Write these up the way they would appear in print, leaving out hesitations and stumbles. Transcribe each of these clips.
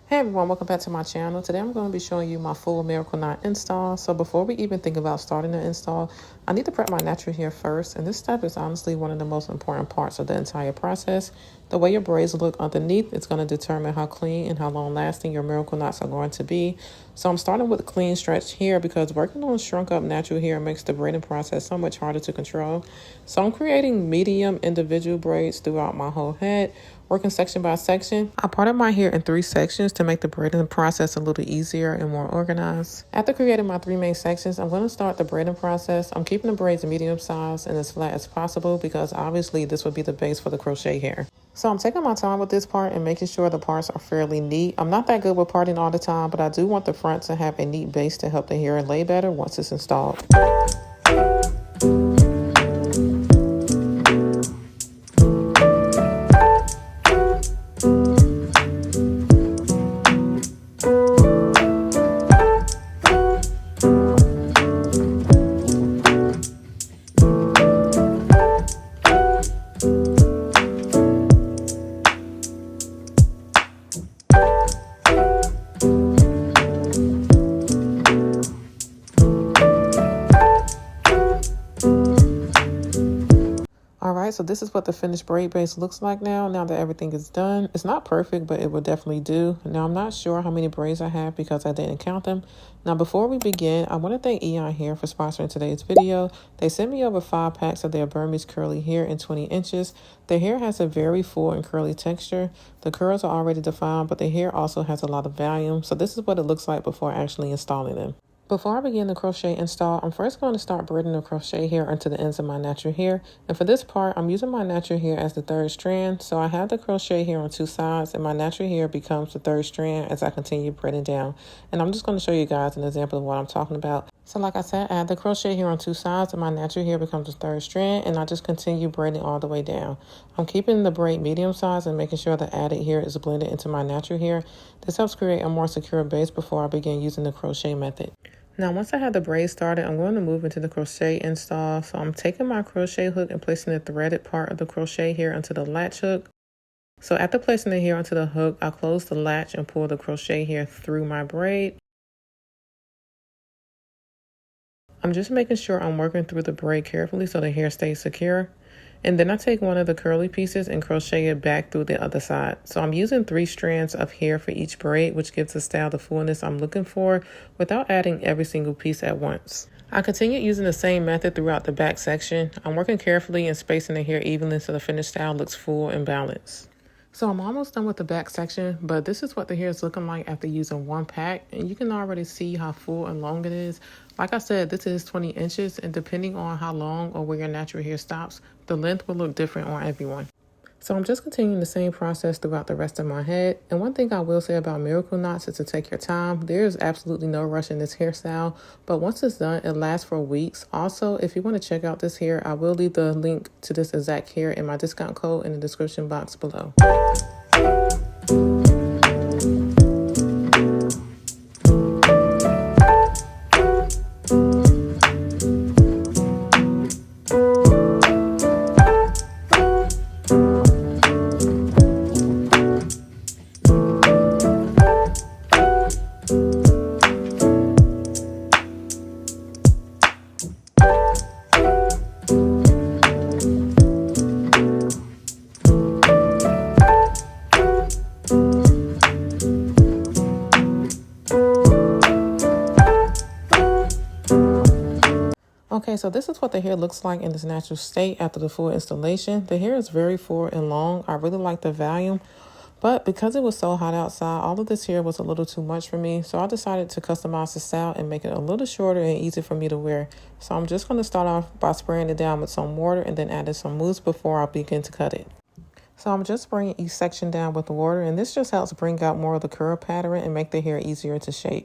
Hey everyone, welcome back to my channel. Today I'm going to be showing you my full miracle knot install. So before we even think about starting the install, I need to prep my natural hair first. And this step is honestly one of the most important parts of the entire process. The way your braids look underneath is going to determine how clean and how long lasting your miracle knots are going to be. So I'm starting with a clean stretch here because working on shrunk up natural hair makes the braiding process so much harder to control. So I'm creating medium individual braids throughout my whole head, working section by section. I parted my hair in 3 sections to make the braiding process a little easier and more organized. After creating my 3 main sections, I'm going to start the braiding process. I'm keeping the braids medium size and as flat as possible because obviously this would be the base for the crochet hair. So I'm taking my time with this part and making sure the parts are fairly neat. I'm not that good with parting all the time, but I do want the front to have a neat base to help the hair lay better once it's installed. Alright, so this is what the finished braid base looks like now that everything is done. It's not perfect, but it will definitely do. Now, I'm not sure how many braids I have because I didn't count them. Now, before we begin, I want to thank EayonHair for sponsoring today's video. They sent me over 5 packs of their Burmese curly hair in 20 inches. The hair has a very full and curly texture. The curls are already defined, but the hair also has a lot of volume. So this is what it looks like before actually installing them. Before I begin the crochet install, I'm first going to start braiding the crochet hair onto the ends of my natural hair. And for this part, I'm using my natural hair as the 3rd strand. So I have the crochet hair on 2 sides and my natural hair becomes the 3rd strand as I continue braiding down. And I'm just going to show you guys an example of what I'm talking about. So like I said, I have the crochet hair on 2 sides and my natural hair becomes the 3rd strand, and I just continue braiding all the way down. I'm keeping the braid medium size and making sure the added hair is blended into my natural hair. This helps create a more secure base before I begin using the crochet method. Now, once I have the braid started, I'm going to move into the crochet install. So I'm taking my crochet hook and placing the threaded part of the crochet hair onto the latch hook. So after placing the hair onto the hook, I close the latch and pull the crochet hair through my braid. I'm just making sure I'm working through the braid carefully so the hair stays secure. And then I take one of the curly pieces and crochet it back through the other side. So I'm using 3 strands of hair for each braid, which gives the style the fullness I'm looking for without adding every single piece at once. I continue using the same method throughout the back section. I'm working carefully and spacing the hair evenly so the finished style looks full and balanced. So I'm almost done with the back section, but this is what the hair is looking like after using 1 pack, and you can already see how full and long it is. Like I said, this is 20 inches, and depending on how long or where your natural hair stops, the length will look different on everyone. So I'm just continuing the same process throughout the rest of my head. And one thing I will say about miracle knots is to take your time. There is absolutely no rush in this hairstyle, but once it's done, it lasts for weeks. Also, if you want to check out this hair, I will leave the link to this exact hair in my discount code in the description box below. Okay, so this is what the hair looks like in its natural state after the full installation. The hair is very full and long. I really like the volume, but because it was so hot outside, all of this hair was a little too much for me. So I decided to customize the style and make it a little shorter and easy for me to wear. So I'm just going to start off by spraying it down with some water and then adding some mousse before I begin to cut it. So I'm just spraying each section down with water, and this just helps bring out more of the curl pattern and make the hair easier to shape.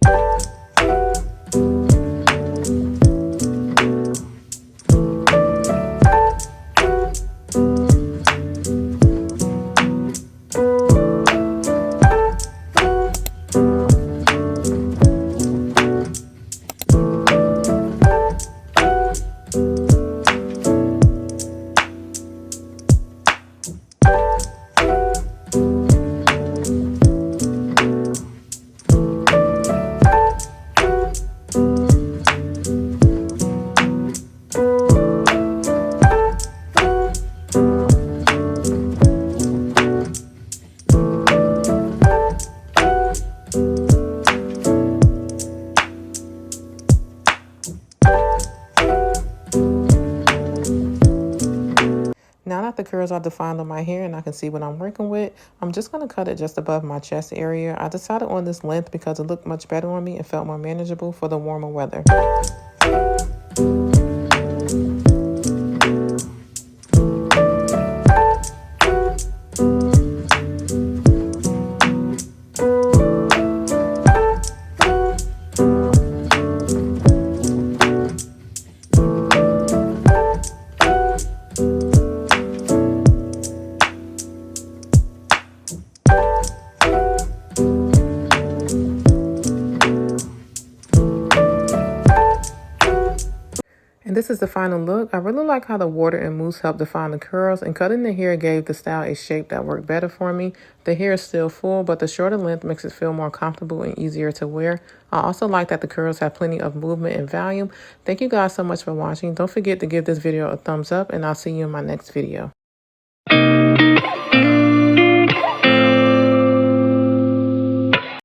like the curls are defined on my hair and I can see what I'm working with, I'm just going to cut it just above my chest area. I decided on this length because it looked much better on me and felt more manageable for the warmer weather. And this is the final look. I really like how the water and mousse helped define the curls, and cutting the hair gave the style a shape that worked better for me. The hair is still full, but the shorter length makes it feel more comfortable and easier to wear. I also like that the curls have plenty of movement and volume. Thank you guys so much for watching. Don't forget to give this video a thumbs up, and I'll see you in my next video.